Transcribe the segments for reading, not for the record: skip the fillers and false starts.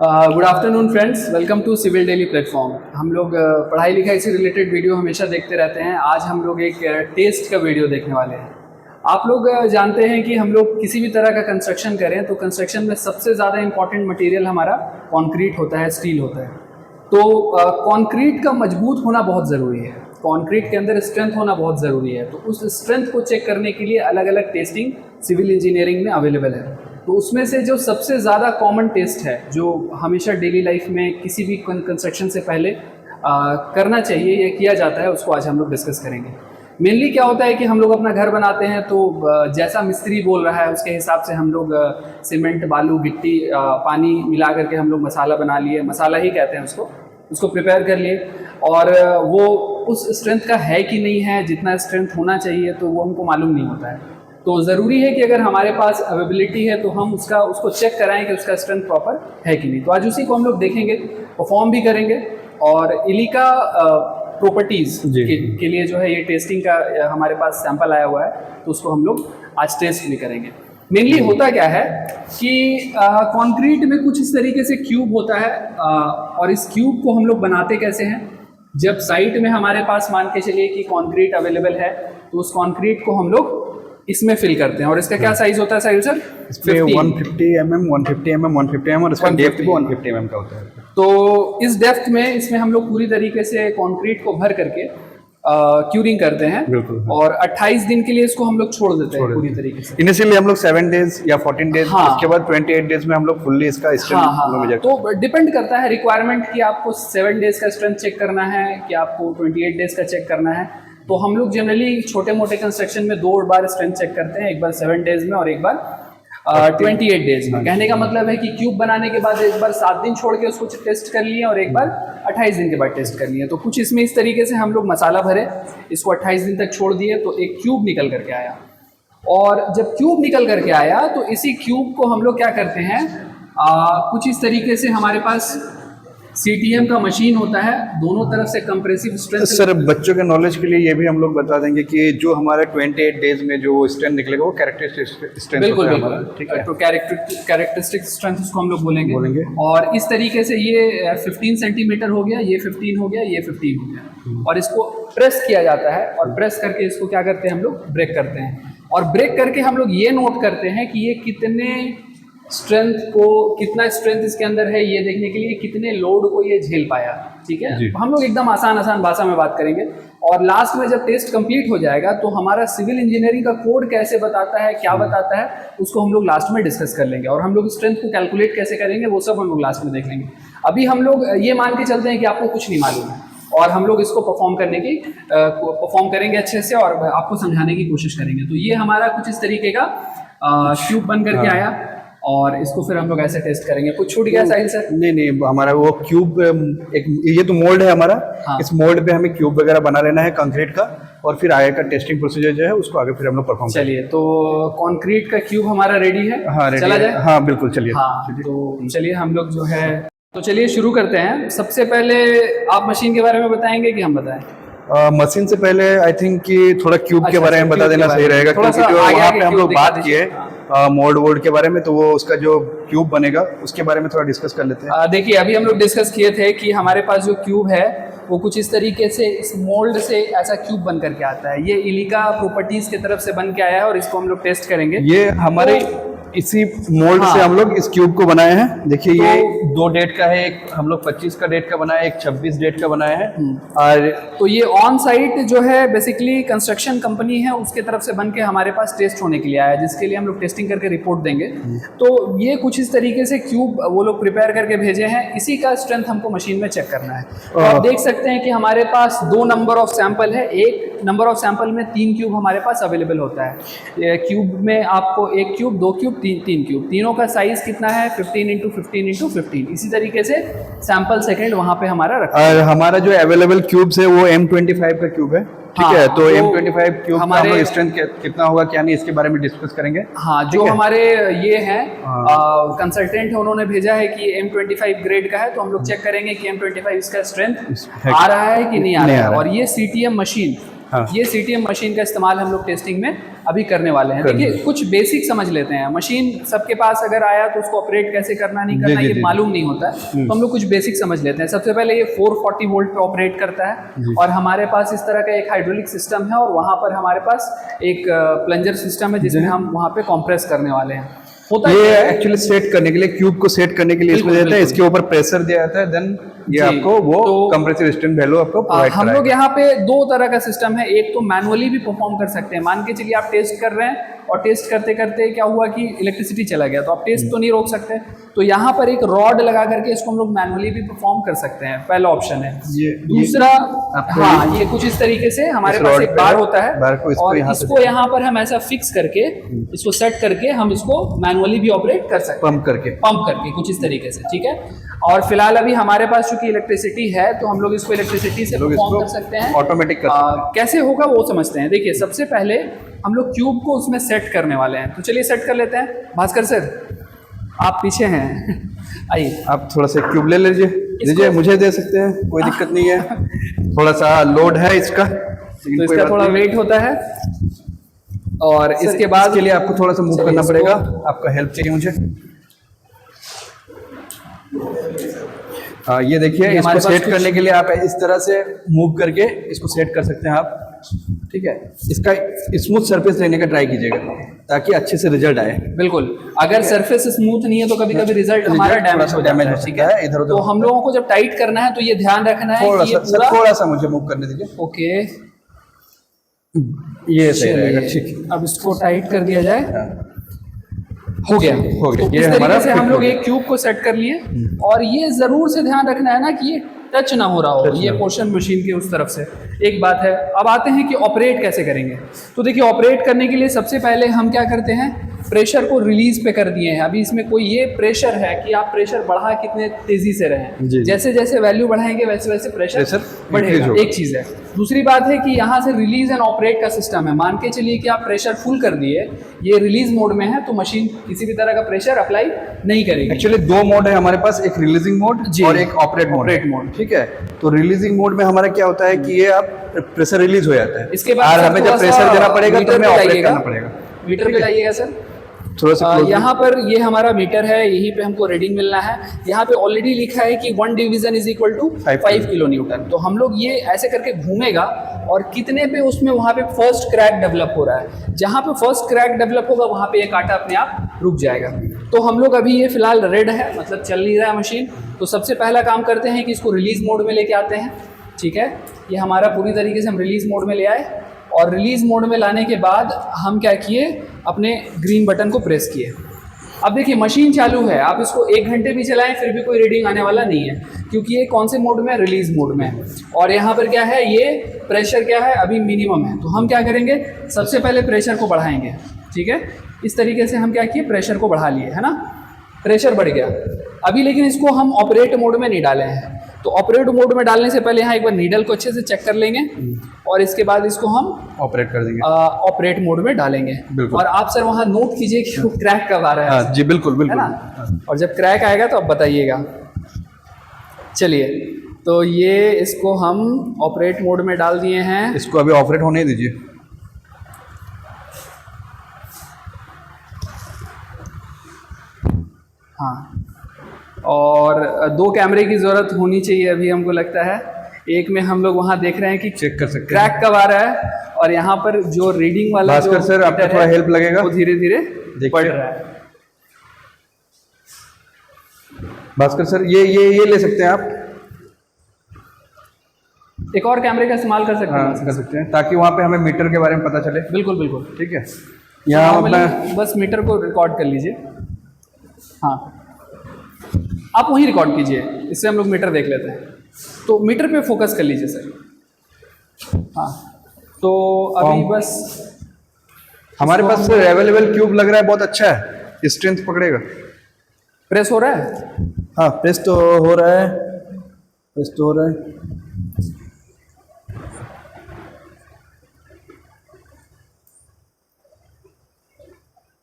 Good afternoon friends, welcome to civil daily platform. हम लोग पढ़ाई लिखाई से रिलेटेड वीडियो हमेशा देखते रहते हैं। आज हम लोग एक टेस्ट का वीडियो देखने वाले हैं। आप लोग जानते हैं कि हम लोग किसी भी तरह का कंस्ट्रक्शन करें तो कंस्ट्रक्शन में सबसे ज़्यादा इंपॉर्टेंट मटेरियल हमारा कंक्रीट होता है, स्टील होता है। तो कंक्रीट का मजबूत होना बहुत ज़रूरी है, कंक्रीट के अंदर स्ट्रेंथ होना बहुत ज़रूरी है। तो उस स्ट्रेंथ को चेक करने के लिए अलग अलग टेस्टिंग सिविल इंजीनियरिंग में अवेलेबल है। तो उसमें से जो सबसे ज़्यादा कॉमन टेस्ट है, जो हमेशा डेली लाइफ में किसी भी कंस्ट्रक्शन से पहले करना चाहिए या किया जाता है, उसको आज हम लोग डिस्कस करेंगे। मेनली क्या होता है कि हम लोग अपना घर बनाते हैं तो जैसा मिस्त्री बोल रहा है उसके हिसाब से हम लोग सीमेंट, बालू, गिट्टी, पानी मिला करके हम लोग मसाला बना लिए, मसाला ही कहते हैं उसको प्रिपेयर कर लिए। और वो उस स्ट्रेंथ का है कि नहीं है, जितना स्ट्रेंथ होना चाहिए, तो वो हमको मालूम नहीं होता है। तो ज़रूरी है कि अगर हमारे पास अवेलेबिलिटी है तो हम उसको चेक कराएं कि उसका स्ट्रेंथ प्रॉपर है कि नहीं। तो आज उसी को हम लोग देखेंगे, परफॉर्म भी करेंगे और इलिका प्रॉपर्टीज़ के लिए जो है ये टेस्टिंग का हमारे पास सैंपल आया हुआ है, तो उसको हम लोग आज टेस्ट भी करेंगे। मेनली होता क्या है कि कंक्रीट में कुछ इस तरीके से क्यूब होता है, और इस क्यूब को हम लोग बनाते कैसे हैं। जब साइट में हमारे पास मान के चलिए कि कंक्रीट अवेलेबल है तो उस कंक्रीट को हम लोग इसमें फिल करते हैं। और इसका क्या साइज होता है साहिल सर? इसमें 150 mm, 150 mm, 150 mm और इसका डेप्थ भी 150 mm का होता है। तो इस डेप्थ में इसमें हम लोग पूरी तरीके से कंक्रीट को भर करके क्यूरिंग करते हैं। बिल्कुल। और 28 दिन के लिए इसको हम लोग छोड़ देते हैं पूरी तरीके से। इनिशियली हम लोग 7 डेज या 14 डेज, उसके बाद 28 डेज में हम लोग फुल्ली इसका स्ट्रेंथ तो डिपेंड करता है रिक्वायरमेंट कि आपको 7 डेज का स्ट्रेंथ चेक करना है कि आपको 28 डेज का चेक करना है। तो हम लोग जनरली छोटे मोटे कंस्ट्रक्शन में 2 बार स्ट्रेंथ चेक करते हैं, एक बार 7 डेज में और एक बार 28 डेज में। कहने का मतलब है कि क्यूब बनाने के बाद एक बार 7 दिन छोड़ के उसको टेस्ट कर लिए और एक बार 28 दिन के बाद टेस्ट कर लिए। तो कुछ इसमें इस तरीके से हम लोग मसाला भरे, इसको 28 दिन तक छोड़ दिए तो एक क्यूब निकल करके आया। और जब क्यूब निकल करके आया तो इसी क्यूब को हम लोग क्या करते हैं, कुछ इस तरीके से हमारे पास CTM का मशीन होता है, दोनों तरफ से कंप्रेसिव स्ट्रेंथ। सर बच्चों के नॉलेज के लिए ये भी हम लोग बता देंगे कि जो हमारे 28 डेज में जो स्ट्रेंथ निकलेगा वो कैरेक्टरिस्टिक स्ट्रेंथ बिल्कुल होता है, ठीक है। तो कैरेक्टरिस्टिक स्ट्रेंथ उसको हम लोग बोलेंगे। और इस तरीके से ये 15 सेंटीमीटर हो गया, ये 15 हो गया, ये 15 हो गया, और इसको प्रेस किया जाता है। और प्रेस करके इसको क्या करते हैं हम लोग, ब्रेक करते हैं। और ब्रेक करके हम लोग ये नोट करते हैं कि ये कितने स्ट्रेंथ को, कितना स्ट्रेंथ इसके अंदर है, ये देखने के लिए कितने लोड को ये झेल पाया। ठीक है, हम लोग एकदम आसान भाषा में बात करेंगे। और लास्ट में जब टेस्ट कंप्लीट हो जाएगा तो हमारा सिविल इंजीनियरिंग का कोड कैसे बताता है, क्या बताता है, उसको हम लोग लास्ट में डिस्कस कर लेंगे। और हम लोग स्ट्रेंथ को कैलकुलेट कैसे करेंगे वो सब हम लोग लास्ट में देख लेंगे। अभी हम लोग ये मान के चलते हैं कि आपको कुछ नहीं मालूम है और हम लोग इसको परफॉर्म करेंगे अच्छे से और आपको समझाने की कोशिश करेंगे। तो ये हमारा कुछ इस तरीके का क्यूब बन करके आया और इसको फिर हम लोग ऐसे टेस्ट करेंगे। कुछ छूट गया साहिल सर? नहीं, हमारा वो क्यूब एक ये तो मोल्ड है हमारा। इस मोल्ड पे हमें क्यूब वगैरह बना लेना है कंक्रीट का, और फिर आगे का टेस्टिंग प्रोसीजर जो है उसको आगे फिर हम लोग परफॉर्म करेंगे। चलिए, तो कंक्रीट का क्यूब हमारा रेडी है। हाँ, चला जाए? हाँ बिल्कुल, चलिए। तो चलिए हम लोग जो है, तो चलिए शुरू करते हैं। सबसे पहले आप मशीन के बारे में बताएंगे कि हम बताएं? मशीन से पहले आई थिंक कि थोड़ा क्यूब के बारे में बता देना सही रहेगा, क्योंकि जो वहाँ पे हम लोग बात किए मोल्ड वोल्ड के बारे में, तो वो उसका जो क्यूब बनेगा उसके बारे में थोड़ा डिस्कस कर लेते हैं। देखिए, अभी हम लोग डिस्कस किए थे कि हमारे पास जो क्यूब है वो कुछ इस तरीके से इस मोल्ड से ऐसा क्यूब बन करके आता है। ये इलिका प्रॉपर्टीज की तरफ से बन के आया है और इसको हम लोग टेस्ट करेंगे। ये हमारे इसी मोल्ड से हम लोग इस क्यूब को बनाए हैं। देखिए, ये 2 डेट का है, एक हम लोग 25 का डेट का बनाया है, एक 26 डेट का बनाया है। और तो ये ऑन साइट जो है बेसिकली कंस्ट्रक्शन कंपनी है उसके तरफ से बन के हमारे पास टेस्ट होने के लिए आया है, जिसके लिए हम लोग टेस्टिंग करके रिपोर्ट देंगे। तो ये कुछ इस तरीके से क्यूब वो लोग प्रिपेयर करके भेजे हैं, इसी का स्ट्रेंथ हमको मशीन में चेक करना है। तो आप देख सकते हैं कि हमारे पास 2 नंबर ऑफ सैंपल है। एक नंबर ऑफ सैंपल में 3 क्यूब हमारे पास अवेलेबल होता है। क्यूब में आपको 1 क्यूब, 2 क्यूब, 3 क्यूब, तीनों का साइज कितना है, 15 × 15 × 15। इसी तरीके से सैंपल सेकंड वहां पे हमारा रखा है। और हमारा जो अवेलेबल क्यूब्स है वो M25 का क्यूब है, ठीक है। तो M25 क्यूब हमारे स्ट्रेंथ कितना होगा क्या नहीं, इसके बारे में डिस्कस करेंगे। हाँ, जो हमारे ये हैं कंसल्टेंट है, उन्होंने भेजा है कि M25 ग्रेड का है, तो हम लोग चेक करेंगे कि M25 इसका स्ट्रेंथ आ रहा है कि नहीं आ रहा है। और ये CTM मशीन, ये CTM मशीन का इस्तेमाल हम लोग टेस्टिंग में अभी करने वाले हैं। देखिए कुछ बेसिक समझ लेते हैं। मशीन सबके पास अगर आया तो उसको ऑपरेट कैसे करना नहीं करना ये मालूम नहीं होता है, तो हम लोग कुछ बेसिक समझ लेते हैं। सबसे पहले ये 440 वोल्ट पे ऑपरेट करता है और हमारे पास इस तरह का एक हाइड्रोलिक सिस्टम है और वहाँ पर हमारे पास एक प्लंजर सिस्टम है जिसमें हम वहाँ पे कंप्रेस करने वाले हैं। होता ये एक्चुअली सेट करने के लिए, क्यूब को सेट करने के लिए इसमें देता है, इसके ऊपर प्रेशर दिया जाता है, देन ये आपको वो कंप्रेसिव रेजिस्टेंस वैल्यू आपको प्रोवाइड हम लोग यहाँ पे दो तरह का सिस्टम है। एक तो मैनुअली भी परफॉर्म कर सकते हैं। मान के चलिए आप टेस्ट कर रहे हैं और टेस्ट करते करते क्या हुआ कि इलेक्ट्रिसिटी चला गया, तो आप टेस्ट तो नहीं रोक सकते, तो यहाँ पर एक रॉड लगा करके इसको हम लोग मैनुअली भी परफॉर्म कर सकते हैं। पहला ऑप्शन है। दूसरा, हाँ, ये कुछ इस तरीके से हमारे पास एक बार होता है और इसको यहाँ पर हम ऐसा फिक्स करके इसको सेट करके हम इसको मैनुअली भी ऑपरेट कर सकते हैं, पंप करके कुछ इस तरीके से। ठीक है, और फिलहाल अभी हमारे पास चूंकि इलेक्ट्रिसिटी है तो हम लोग इसको इलेक्ट्रिसिटी से परफॉर्म कर सकते हैं, ऑटोमेटिक कर सकते हैं। कैसे होगा वो समझते हैं। देखिए सबसे पहले हम लोग क्यूब को उसमें सेट करने वाले हैं, तो चलिए सेट कर लेते हैं। भास्कर सर आप पीछे हैं, आइए आप थोड़ा सा क्यूब ले लीजिए, मुझे दे सकते हैं, कोई दिक्कत नहीं है। थोड़ा सा लोड है इसका, तो इसका थोड़ा वेट होता है और इसके बाद के लिए आपको थोड़ा सा मूव करना पड़ेगा, आपका हेल्प चाहिए मुझे। ये देखिए, इसको सेट करने के लिए आप इस तरह से मूव करके इसको सेट कर सकते हैं आप। ठीक है, इसका स्मूथ सरफेस लेने का ट्राई कीजिएगा ताकि अच्छे से रिजल्ट आए। बिल्कुल, अगर सरफेस स्मूथ नहीं है तो कभी कभी रिजल्ट हमारा डैमेज हो जाता है। ठीक है, इधर तो हम लोगों को जब टाइट करना है तो ये ध्यान रखना है थोड़ा सा मुझे मूव करने दीजिए। ओके, ये सही रहेगा। ठीक, अब इसको टाइट कर दिया जाए। हो गया। तो इस तरीके से हम लोग एक क्यूब को सेट कर लिए और ये जरूर से ध्यान रखना है ना कि ये टच ना हो रहा हो ये पोर्शन मशीन के उस तरफ से। एक बात है। अब आते हैं कि ऑपरेट कैसे करेंगे। तो देखिए ऑपरेट करने के लिए सबसे पहले हम क्या करते हैं, प्रेशर को रिलीज पे कर दिए हैं। अभी इसमें कोई ये प्रेशर है कि आप प्रेशर बढ़ा कितने तेजी से रहें, जैसे जैसे वैल्यू बढ़ाएंगे वैसे वैसे प्रेशर बढ़ेगा। एक चीज़ है। दूसरी बात है कि यहाँ से रिलीज एंड ऑपरेट का सिस्टम है। मान के चलिए कि आप प्रेशर फुल कर दिए, ये रिलीज मोड में है तो मशीन किसी भी तरह का प्रेशर अप्लाई नहीं करेगी। एक्चुअली दो मोड है हमारे पास, एक रिलीजिंग मोड और एक ऑपरेट मोड। ठीक है, तो रिलीजिंग मोड में हमारा क्या होता है कि ये आप प्रेशर रिलीज हो जाता है, इसके बाद हमें जब प्रेशर देना पड़ेगा तो हमें ऑपरेट करना पड़ेगा। मीटर पे लाइएगा सर थोड़ा सा। यहाँ पर ये हमारा मीटर है, यहीं पे हमको रीडिंग मिलना है। यहाँ पे ऑलरेडी लिखा है कि 1 division is equal to 5 kilo newton. तो हम लोग ये ऐसे करके घूमेगा और कितने पे उसमें वहाँ पे फर्स्ट क्रैक डेवलप हो रहा है। जहाँ पे फर्स्ट क्रैक डेवलप होगा वहाँ पे ये कांटा अपने आप रुक जाएगा। तो हम लोग अभी ये फिलहाल रेड है, मतलब चल नहीं रहा है मशीन। तो सबसे पहला काम करते हैं कि इसको रिलीज मोड में लेके आते हैं। ठीक है, ये हमारा पूरी तरीके से हम रिलीज मोड में ले आए और रिलीज मोड में लाने के बाद हम क्या किए, अपने ग्रीन बटन को प्रेस किए। अब देखिए मशीन चालू है, आप इसको 1 घंटे भी चलाएं फिर भी कोई रीडिंग आने वाला नहीं है, क्योंकि ये कौन से मोड में है, रिलीज मोड में है। और यहाँ पर क्या है, ये प्रेशर क्या है, अभी मिनिमम है। तो हम क्या करेंगे, सबसे पहले प्रेशर को बढ़ाएंगे। ठीक है, इस तरीके से हम क्या किए, प्रेशर को बढ़ा लिए, है ना, प्रेशर बढ़ गया। अभी लेकिन इसको हम ऑपरेट मोड में नहीं डाले हैं, तो ऑपरेट मोड में डालने से पहले यहाँ एक बार नीडल को अच्छे से चेक कर लेंगे और इसके बाद इसको हम ऑपरेट कर देंगे, ऑपरेट मोड में डालेंगे। और आप सर वहाँ नोट कीजिए कि वो क्रैक कब आ रहा है। जी बिल्कुल बिल्कुल, है ना, और जब क्रैक आएगा तो आप बताइएगा। चलिए, तो ये इसको हम ऑपरेट मोड में डाल दिए हैं। इसको अभी ऑपरेट होने दीजिए। हाँ, और 2 कैमरे की ज़रूरत होनी चाहिए अभी हमको लगता है। एक में हम लोग वहाँ देख रहे हैं कि चेक कर सकते हैं क्रैक कब आ रहा है, और यहाँ पर जो रीडिंग वाला भास्कर सर आपको थोड़ा हेल्प लगेगा, वो धीरे धीरे बढ़ रहा है। भास्कर सर ये ले सकते हैं आप, एक और कैमरे का इस्तेमाल कर सकते हैं। कर सकते हैं, ताकि वहाँ पे हमें मीटर के बारे में पता चले। बिल्कुल बिल्कुल, ठीक है, यहाँ अपना बस मीटर को रिकॉर्ड कर लीजिए। हाँ, आप वहीं रिकॉर्ड कीजिए, इससे हम लोग मीटर देख लेते हैं। तो मीटर पे फोकस कर लीजिए सर। हाँ, तो अभी बस हमारे पास सर अवेलेबल क्यूब लग रहा है, बहुत अच्छा है, स्ट्रेंथ पकड़ेगा। प्रेस हो रहा है? हाँ, प्रेस तो हो रहा है, प्रेस तो हो रहा है।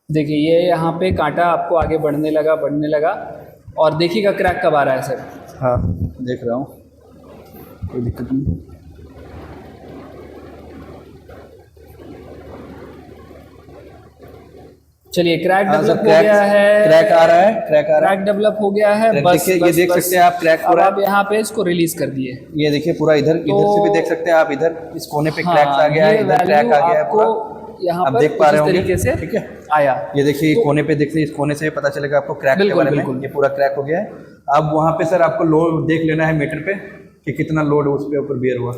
देखिए ये यहाँ पे कांटा आपको आगे बढ़ने लगा और देखिएगा क्रैक कब आ रहा है सर। हाँ, देख रहा हूँ, कोई दिक्कत नहीं। चलिए क्रैक हाँ, डेवलप सर, हो गया है, क्रैक आ रहा है, क्रैक आ रहा है, क्रैक डेवलप हो गया है। क्रैक बस देखिए, ये बस देख बस सकते हैं आप, क्रैक हो अब रहा आप है। यहाँ पे इसको रिलीज कर दिए। ये देखिए पूरा इधर से भी देख सकते हैं आप, इधर इस कोने पे क्रैक्स आ गया है, ये इधर क्रैक वैल्यू आ गया है पूरा, आपको यहाँ आप पर देख पा कुछ रहे इस होंगे, तरीके से ठीक है। आया। ये देखिए तो कोने पे देखिए, इस कोने से पता चलेगा आपको क्रैक के बिल्कुल बारे में, बिल्कुल। ये पूरा क्रैक हो गया है। अब वहाँ पे सर आपको लोड देख लेना है मीटर पे कि कितना लोड उस पे ऊपर बेयर हुआ।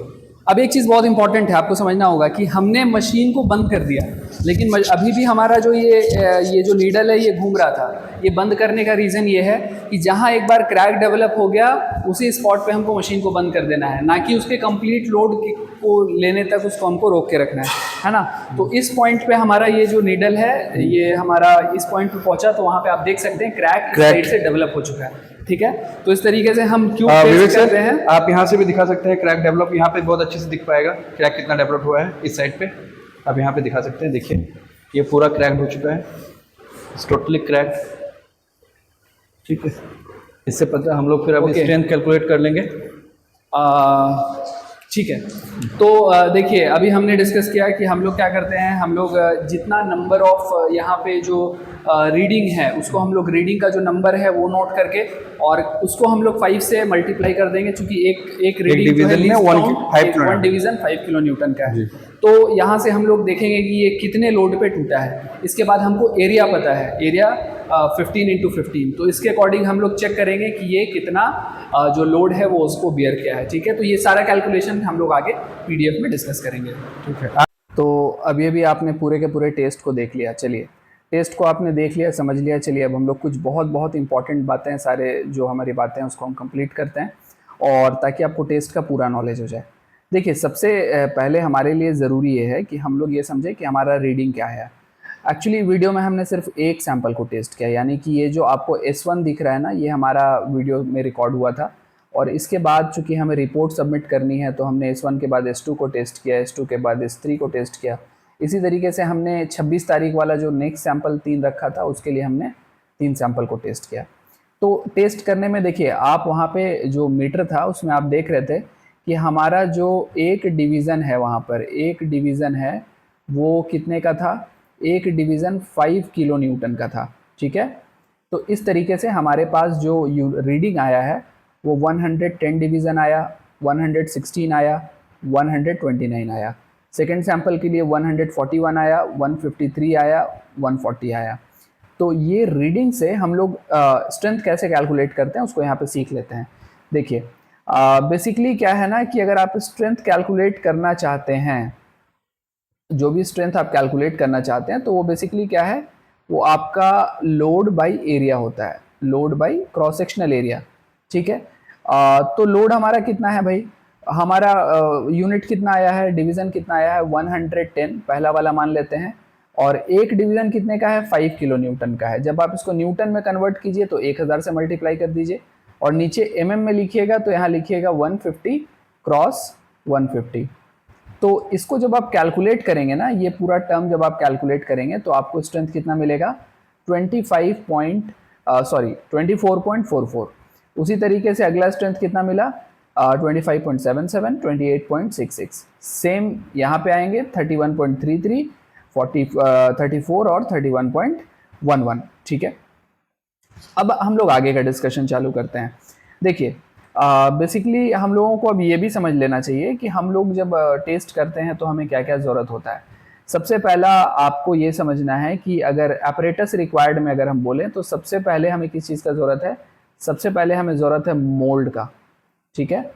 अब एक चीज़ बहुत इंपॉर्टेंट है, आपको समझना होगा कि हमने मशीन को बंद कर दिया, लेकिन अभी भी हमारा जो ये जो नीडल है ये घूम रहा था। ये बंद करने का रीज़न ये है कि जहाँ एक बार क्रैक डेवलप हो गया उसी स्पॉट पे हमको मशीन को बंद कर देना है, ना कि उसके कंप्लीट लोड को लेने तक उसको हमको रोक के रखना है ना। तो इस पॉइंट पे हमारा ये जो नीडल है ये हमारा इस पॉइंट पे पहुंचा, तो वहाँ पे आप देख सकते हैं क्रैक इस साइड से डेवलप हो चुका है, ठीक है। तो इस तरीके से हम क्यूब टेस्ट करते हैं। आप यहाँ से भी दिखा सकते हैं क्रैक डेवलप, यहाँ पे बहुत अच्छे से दिख पाएगा क्रैक कितना डेवलप हुआ है इस साइड पे। आप यहाँ पे दिखा सकते हैं, देखिए ये पूरा क्रैक हो चुका है, टोटली क्रैक, ठीक है। इससे पता हम लोग फिर अभी स्ट्रेंथ कैलकुलेट कर लेंगे। ठीक है। तो देखिए अभी हमने डिस्कस किया कि हम लोग क्या करते हैं, हम लोग जितना नंबर ऑफ यहाँ पे जो रीडिंग है उसको हम लोग रीडिंग का जो नंबर है वो नोट करके और उसको हम लोग 5 से मल्टीप्लाई कर देंगे, क्योंकि एक रीडिंग जो है वन डिवीजन 5 किलो न्यूटन का है। तो यहाँ से हम लोग देखेंगे कि ये कितने लोड पे टूटा है। इसके बाद हमको एरिया पता है, एरिया 15 × 15, तो इसके अकॉर्डिंग हम लोग चेक करेंगे कि ये कितना जो लोड है वो उसको बियर किया है, ठीक है। तो ये सारा कैलकुलेशन हम लोग आगे PDF में डिस्कस करेंगे, ठीक है। तो अभी आपने पूरे के पूरे टेस्ट को देख लिया। चलिए टेस्ट को आपने देख लिया, समझ लिया। चलिए अब हम लोग कुछ बहुत इंपॉर्टेंट बातें, सारे जो हमारी बातें हैं उसको हम कंप्लीट करते हैं, और ताकि आपको टेस्ट का पूरा नॉलेज हो जाए। देखिए सबसे पहले हमारे लिए ज़रूरी ये है कि हम लोग ये समझें कि हमारा रीडिंग क्या है। एक्चुअली वीडियो में हमने सिर्फ एक सैंपल को टेस्ट किया, यानी कि ये जो आपको S1 दिख रहा है ना, ये हमारा वीडियो में रिकॉर्ड हुआ था। और इसके बाद चूँकि हमें रिपोर्ट सबमिट करनी है तो हमने S1 के बाद S2 को टेस्ट किया, S2 के बाद S3 को टेस्ट किया। इसी तरीके से हमने 26 तारीख वाला जो नेक्स्ट सैंपल 3 रखा था उसके लिए हमने 3 सैंपल को टेस्ट किया। तो टेस्ट करने में देखिए आप वहाँ पे जो मीटर था उसमें आप देख रहे थे कि हमारा जो एक डिवीज़न है, वहाँ पर एक डिवीज़न है वो कितने का था, एक डिवीज़न 5 किलो न्यूटन का था, ठीक है। तो इस तरीके से हमारे पास जो रीडिंग आया है वो 110 डिवीज़न आया, 116 आया, 129 आया। सेकेंड सैंपल के लिए 141 आया, 153 आया, 140 आया। तो ये रीडिंग से हम लोग स्ट्रेंथ कैसे कैलकुलेट करते हैं उसको यहाँ पे सीख लेते हैं। देखिए बेसिकली क्या है ना कि अगर आप स्ट्रेंथ कैलकुलेट करना चाहते हैं, जो भी स्ट्रेंथ आप कैलकुलेट करना चाहते हैं, तो वो बेसिकली क्या है, वो आपका लोड बाय एरिया होता है, load by cross sectional area, ठीक है। तो लोड हमारा कितना है भाई, हमारा यूनिट कितना आया है, डिवीज़न कितना आया है, 110 पहला वाला मान लेते हैं, और एक डिवीज़न कितने का है, 5 किलो न्यूटन का है। जब आप इसको न्यूटन में कन्वर्ट कीजिए तो 1000 से मल्टीप्लाई कर दीजिए, और नीचे mm में लिखिएगा तो यहाँ लिखिएगा 150 क्रॉस 150। तो इसको जब आप कैलकुलेट करेंगे ना, ये पूरा टर्म जब आप कैलकुलेट करेंगे तो आपको स्ट्रेंथ कितना मिलेगा, 24.44। उसी तरीके से अगला स्ट्रेंथ कितना मिला, 25.77, 28.66। सेम यहाँ पे आएंगे 31.33, 34 और 31.11, ठीक है। अब हम लोग आगे का डिस्कशन चालू करते हैं। देखिए बेसिकली हम लोगों को अब ये भी समझ लेना चाहिए कि हम लोग जब टेस्ट करते हैं तो हमें क्या क्या ज़रूरत होता है। सबसे पहला आपको ये समझना है कि अगर अपरेटस रिक्वायर्ड में अगर हम बोलें तो सबसे पहले हमें किस चीज़ का ज़रूरत है, सबसे पहले हमें ज़रूरत है मोल्ड का, ठीक है।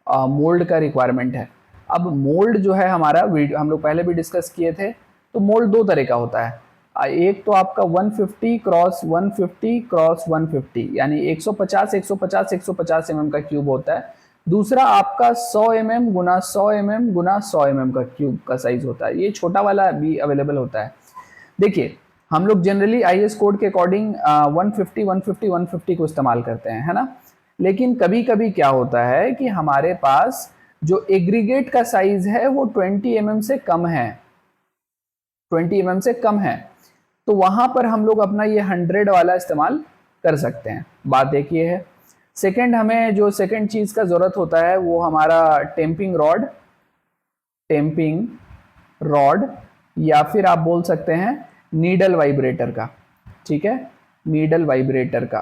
मोल्ड का रिक्वायरमेंट है। अब मोल्ड जो है हमारा हम लोग पहले भी डिस्कस किए थे, तो मोल्ड दो तरह का होता है। एक तो आपका 150 क्रॉस 150 क्रॉस 150 यानी 150 150 150 mm का क्यूब होता है। दूसरा आपका 100 mm गुना 100 mm गुना 100 mm का क्यूब का साइज होता है। ये छोटा वाला भी अवेलेबल होता है। देखिए हम लोग जनरली IS कोड के अकॉर्डिंग 150 150 150 को इस्तेमाल करते हैं, है ना। लेकिन कभी कभी क्या होता है कि हमारे पास जो एग्रीगेट का साइज है वो 20 mm से कम है, 20 mm से कम है, तो वहां पर हम लोग अपना ये 100 वाला इस्तेमाल कर सकते हैं। बात एक ये है। सेकंड, हमें जो सेकंड चीज का जरूरत होता है वो हमारा टेम्पिंग रॉड या फिर आप बोल सकते हैं नीडल वाइब्रेटर का, ठीक है, नीडल वाइब्रेटर का।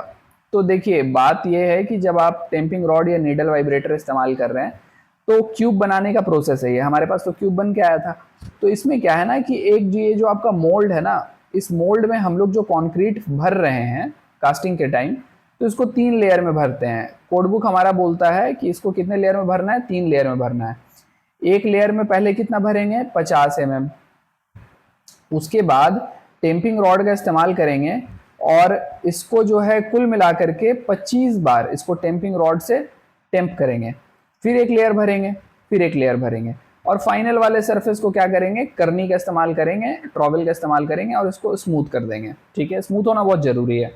तो देखिए बात यह है कि जब आप टेम्पिंग रॉड या नीडल वाइब्रेटर इस्तेमाल कर रहे हैं तो क्यूब बनाने का प्रोसेस है ये, हमारे पास तो क्यूब बन के आया था। तो इसमें क्या है ना कि एक ये जो आपका मोल्ड है ना, इस मोल्ड में हम लोग जो कंक्रीट भर रहे हैं कास्टिंग के टाइम, तो इसको 3 लेयर में भरते हैं। कोड बुक हमारा बोलता है कि इसको कितने लेयर में भरना है, 3 लेयर में भरना है। एक लेयर में पहले कितना भरेंगे, 50 mm। उसके बाद टेम्पिंग रॉड का इस्तेमाल करेंगे और इसको जो है कुल मिलाकर के 25 बार इसको टेम्पिंग रॉड से टेम्प करेंगे, फिर एक लेयर भरेंगे, फिर एक लेयर भरेंगे, और फाइनल वाले सरफेस को क्या करेंगे, करनी का इस्तेमाल करेंगे, ट्रॉवेल का इस्तेमाल करेंगे और इसको स्मूथ कर देंगे। ठीक है, स्मूथ होना बहुत जरूरी है।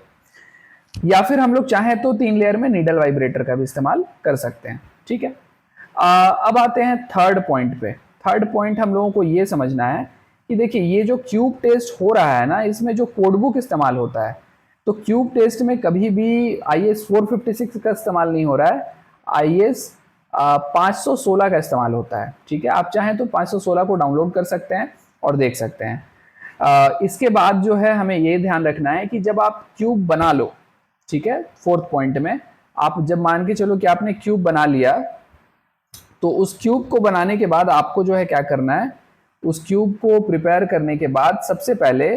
या फिर हम लोग चाहें तो 3 लेयर में नीडल वाइब्रेटर का भी इस्तेमाल कर सकते हैं। ठीक है, अब आते हैं थर्ड पॉइंट पे। थर्ड पॉइंट हम लोगों को ये समझना है कि देखिए ये जो क्यूब टेस्ट हो रहा है ना, इसमें जो कोड बुक इस्तेमाल होता है, तो क्यूब टेस्ट में कभी भी IS 456 का इस्तेमाल नहीं हो रहा है, IS 516 का इस्तेमाल होता है। ठीक है, आप चाहें तो 516 को डाउनलोड कर सकते हैं और देख सकते हैं। इसके बाद जो है हमें ये ध्यान रखना है कि जब आप क्यूब बना लो, ठीक है, फोर्थ पॉइंट में आप जब मान के चलो कि आपने क्यूब बना लिया, तो उस क्यूब को बनाने के बाद आपको जो है क्या करना है, उस क्यूब को प्रिपेयर करने के बाद सबसे पहले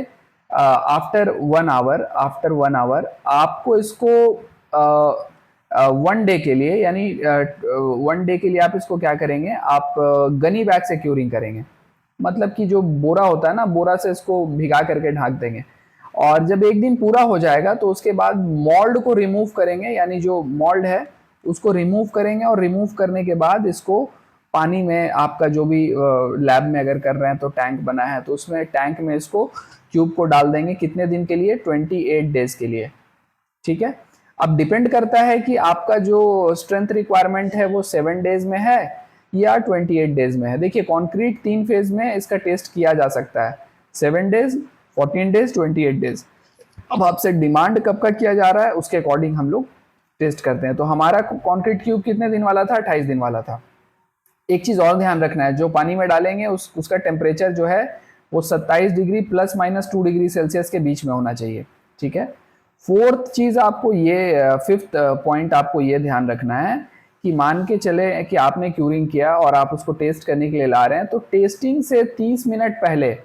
आफ्टर 1 आवर आपको इसको 1 डे के लिए, यानी 1 डे के लिए आप इसको क्या करेंगे, आप गनी बैग से क्यूरिंग करेंगे। मतलब कि जो बोरा होता है ना, बोरा से इसको भिगा करके ढक देंगे, और जब 1 दिन पूरा हो जाएगा तो उसके बाद मोल्ड को रिमूव करेंगे, यानी जो मोल्ड है उसको रिमूव करेंगे, और रिमूव करने के बाद इसको पानी में, आपका जो भी लैब में अगर कर रहे हैं तो टैंक बना है तो उसमें टैंक में इसको क्यूब को डाल देंगे। कितने दिन के लिए, 28 डेज के लिए। ठीक है, अब डिपेंड करता है कि आपका जो स्ट्रेंथ रिक्वायरमेंट है वो 7 डेज में है या 28 डेज में है। देखिए कॉन्क्रीट 3 फेज में इसका टेस्ट किया जा सकता है, 7 डेज, 14 डेज, 28 डेज। अब आपसे डिमांड कब का किया जा रहा है उसके अकॉर्डिंग हम लोग टेस्ट करते हैं। तो हमारा कॉन्क्रीट क्यूब कितने दिन वाला था, 28 दिन वाला था। एक चीज और ध्यान रखना है, जो पानी में डालेंगे उसका टेम्परेचर जो है वो 27 डिग्री ±2 डिग्री सेल्सियस के बीच में होना चाहिए। ठीक है, फोर्थ चीज आपको ये, फिफ्थ पॉइंट आपको ये ध्यान रखना है कि मान के चले कि आपने क्यूरिंग किया और आप उसको टेस्ट करने के लिए ला रहे हैं, तो टेस्टिंग से 30 मिनट पहले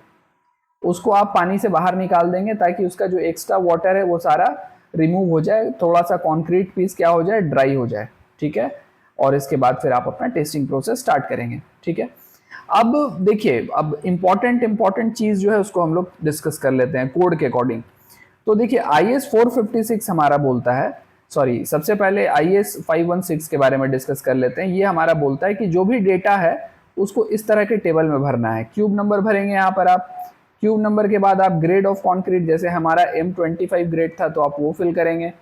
उसको आप पानी से बाहर निकाल देंगे, ताकि उसका जो एक्स्ट्रा वाटर है वो सारा रिमूव हो जाए, थोड़ा सा कॉन्क्रीट पीस क्या हो जाए, ड्राई हो जाए। ठीक है, और इसके बाद फिर आप अपना टेस्टिंग प्रोसेस स्टार्ट करेंगे। ठीक है, अब देखिए, अब इम्पॉर्टेंट चीज जो है उसको हम लोग डिस्कस कर लेते हैं कोड के अकॉर्डिंग। तो देखिए IS 456 हमारा बोलता है, सॉरी सबसे पहले IS 516 के बारे में डिस्कस कर लेते हैं। ये हमारा बोलता है कि जो भी डेटा है उसको इस तरह के टेबल में भरना है। क्यूब नंबर भरेंगे यहाँ पर आप, क्यूब नंबर के बाद आप ग्रेड ऑफ कॉन्क्रीट, जैसे हमारा M25 ग्रेड था तो आप वो फिल करेंगे।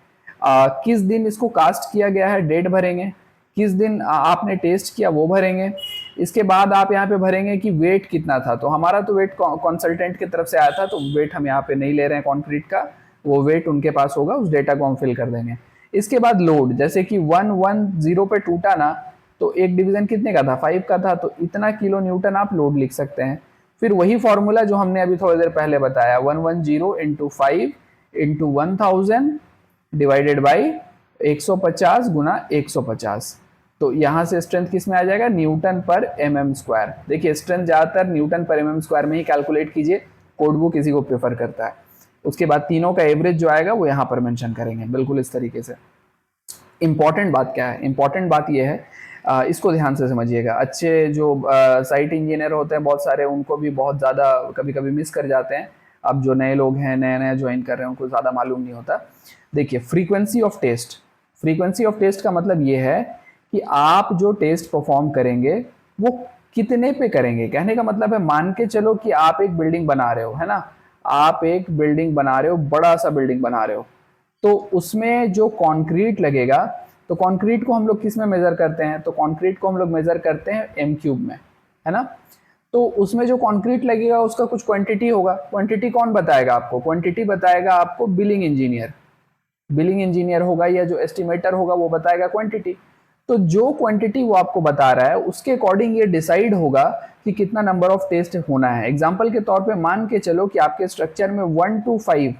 किस दिन इसको कास्ट किया गया है, डेट भरेंगे। किस दिन आपने टेस्ट किया वो भरेंगे। इसके बाद आप यहाँ पे भरेंगे कि वेट कितना था। तो हमारा तो वेट कंसल्टेंट की तरफ से आया था, तो वेट हम यहाँ पे नहीं ले रहे हैं कॉन्क्रीट का, वो वेट उनके पास होगा, उस डेटा को हम फिल कर देंगे। इसके बाद लोड, जैसे कि 110 पे टूटा ना, तो एक डिवीजन कितने का था, 5 का था, तो इतना किलो न्यूटन आप लोड लिख सकते हैं। फिर वही फॉर्मूला जो हमने अभी थोड़ी देर पहले बताया, 110 इंटू 5 इंटू 1000 डिवाइडेड बाई 150 गुना 150। तो यहाँ से स्ट्रेंथ किस में आ जाएगा, न्यूटन पर mm²। देखिए स्ट्रेंथ ज़्यादातर न्यूटन पर mm² में ही कैलकुलेट कीजिए, कोड बुक इसी को प्रेफर करता है। उसके बाद तीनों का एवरेज जो आएगा वो यहाँ पर मेंशन करेंगे, बिल्कुल इस तरीके से। इंपॉर्टेंट बात क्या है, इंपॉर्टेंट बात ये है, इसको ध्यान से समझिएगा। अच्छे जो साइट इंजीनियर होते हैं बहुत सारे, उनको भी बहुत ज़्यादा कभी कभी मिस कर जाते हैं। अब जो नए लोग हैं, नया नया ज्वाइन कर रहे हैं, उनको ज़्यादा मालूम नहीं होता। देखिए frequency of test, frequency of test का मतलब ये है कि आप जो टेस्ट परफॉर्म करेंगे वो कितने पे करेंगे। कहने का मतलब है, मान के चलो कि आप एक बिल्डिंग बना रहे हो, है ना, आप एक बिल्डिंग बना रहे हो, बड़ा सा बिल्डिंग बना रहे हो, तो उसमें जो कंक्रीट लगेगा, तो कंक्रीट को हम लोग किस में मेजर करते हैं, तो कंक्रीट को हम लोग मेजर करते हैं m³ में, है ना। तो उसमें जो कंक्रीट लगेगा उसका कुछ क्वांटिटी होगा। क्वांटिटी कौन बताएगा आपको, क्वांटिटी बताएगा आपको बिलिंग इंजीनियर। बिलिंग इंजीनियर होगा या जो एस्टिमेटर होगा वो बताएगा क्वांटिटी। तो जो क्वांटिटी वो आपको बता रहा है उसके अकॉर्डिंग ये डिसाइड होगा कि कितना नंबर ऑफ टेस्ट होना है। एग्जाम्पल के तौर पे मान के चलो कि आपके स्ट्रक्चर में 1 to 5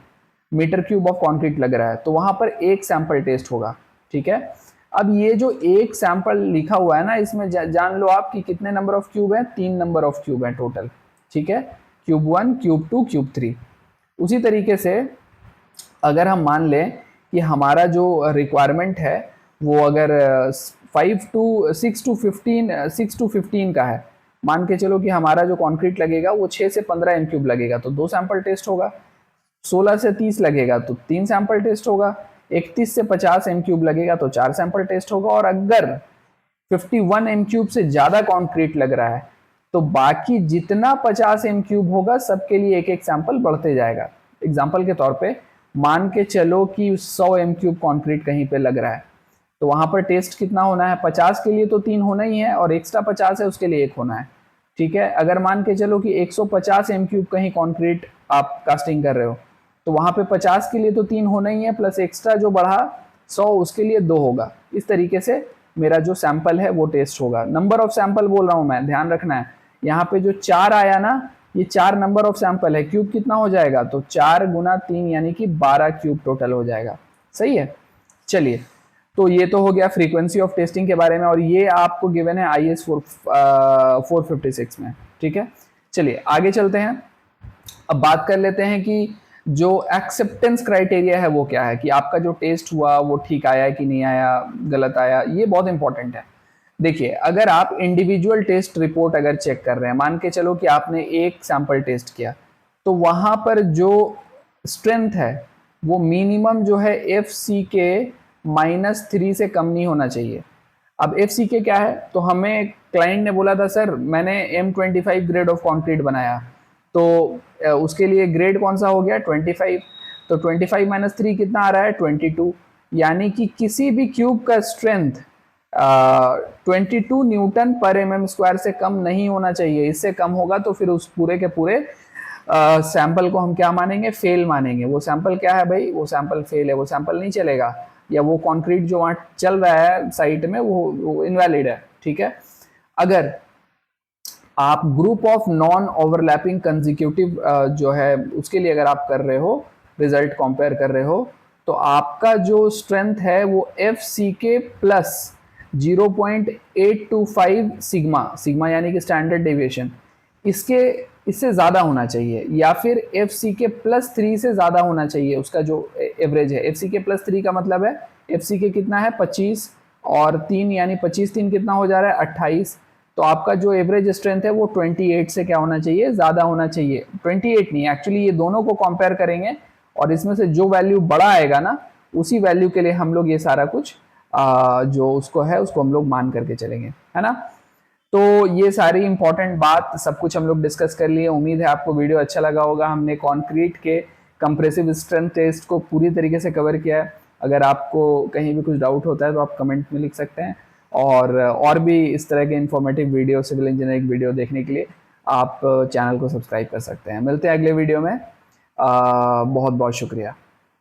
metre cube of concrete लग रहा है, तो वहां पर एक सैंपल टेस्ट होगा, ठीक है। अब ये जो एक सैंपल लिखा हुआ है ना, इसमें जान लो आप कि कितने नंबर ऑफ क्यूब है, 3 नंबर ऑफ क्यूब है टोटल, ठीक है। Cube 1, cube 2, cube 3। उसी तरीके से अगर हम मान लें कि हमारा जो रिक्वायरमेंट है वो अगर 6 to 15 का है, मान के चलो कि हमारा जो कंक्रीट लगेगा वो 6 से 15 एम क्यूब लगेगा तो 2 सैंपल टेस्ट होगा। 16 से 30 लगेगा तो 3 सैंपल टेस्ट होगा। 31 से 50 एम क्यूब लगेगा तो 4 सैंपल टेस्ट होगा। और अगर 51 एम क्यूब से ज़्यादा कंक्रीट लग रहा है तो बाकी जितना 50 एम क्यूब होगा सबके लिए एक एक सैंपल बढ़ते जाएगा। एग्जाम्पल के तौर पे मान के चलो कि 100 एम क्यूब कॉन्क्रीट कहीं पे लग रहा है तो वहां पर टेस्ट कितना होना है, 50 के लिए तो 3 होना ही है और एक्स्ट्रा 50 है उसके लिए 1 होना है, ठीक है। अगर मान के चलो कि 150 एम क्यूब कहीं कॉन्क्रीट आप कास्टिंग कर रहे हो तो वहां पे 50 के लिए तो 3 होना ही है, प्लस एक्स्ट्रा जो बढ़ा 100 उसके लिए 2 होगा। इस तरीके से मेरा जो सैंपल है वो टेस्ट होगा। नंबर ऑफ सैंपल बोल रहा हूं मैं, ध्यान रखना है। यहाँ पे जो 4 आया ना, ये 4 नंबर ऑफ सैंपल है। क्यूब कितना हो जाएगा, तो 4 गुना 3 यानी कि 12 क्यूब टोटल हो जाएगा, सही है। चलिए, तो ये तो हो गया फ्रीक्वेंसी ऑफ टेस्टिंग के बारे में और ये आपको गिवन है IS 456 में, ठीक है। चलिए आगे चलते हैं। अब बात कर लेते हैं कि जो एक्सेप्टेंस क्राइटेरिया है वो क्या है, कि आपका जो टेस्ट हुआ वो ठीक आया कि नहीं आया, गलत आया, ये बहुत इंपॉर्टेंट है। देखिए, अगर आप इंडिविजुअल टेस्ट रिपोर्ट अगर चेक कर रहे हैं, मान के चलो कि आपने एक सैंपल टेस्ट किया तो वहां पर जो स्ट्रेंथ है वो मिनिमम जो है FCK -3 से कम नहीं होना चाहिए। अब FCK क्या है, तो हमें क्लाइंट ने बोला था सर मैंने M25 ग्रेड ऑफ कंक्रीट बनाया तो उसके लिए ग्रेड कौन सा हो गया, 25। तो 25 - 3 कितना आ रहा है, 22। यानी कि किसी भी क्यूब का स्ट्रेंथ 22 न्यूटन पर mm² से कम नहीं होना चाहिए। इससे कम होगा तो फिर उस पूरे के पूरे सैंपल को हम क्या मानेंगे, फेल मानेंगे। वो सैंपल क्या है भाई, वो सैंपल फेल है, वो सैंपल नहीं चलेगा, या वो कंक्रीट जो वहाँ चल रहा है साइट में वो इनवैलिड है, ठीक है। अगर आप group of non overlapping consecutive जो है उसके लिए अगर आप कर रहे हो, रिजल्ट कंपेयर कर रहे हो, तो आपका जो स्ट्रेंथ है वो FCK प्लस 0.825 सिग्मा यानी कि स्टैंडर्ड डेविएशन, इससे ज़्यादा होना चाहिए, या फिर FCK +3 से ज़्यादा होना चाहिए उसका जो एवरेज है। FCK +3 का मतलब है FCK कितना है, 25 और 3 यानी 25 3 कितना हो जा रहा है, 28। तो आपका जो एवरेज स्ट्रेंथ है वो 28 से क्या होना चाहिए, ज़्यादा होना चाहिए। 28 नहीं, एक्चुअली ये दोनों को कंपेयर करेंगे और इसमें से जो वैल्यू बड़ा आएगा ना उसी वैल्यू के लिए हम लोग ये सारा कुछ जो उसको है उसको हम लोग मान करके चलेंगे, है ना। तो ये सारी इंपॉर्टेंट बात सब कुछ हम लोग डिस्कस कर लिए। उम्मीद है आपको वीडियो अच्छा लगा होगा। हमने कॉन्क्रीट के कंप्रेसिव स्ट्रेंथ टेस्ट को पूरी तरीके से कवर किया है। अगर आपको कहीं भी कुछ डाउट होता है तो आप कमेंट में लिख सकते हैं, और भी इस तरह के informative video, civil engineering video देखने के लिए आप चैनल को सब्सक्राइब कर सकते हैं। मिलते हैं अगले वीडियो में। बहुत बहुत शुक्रिया।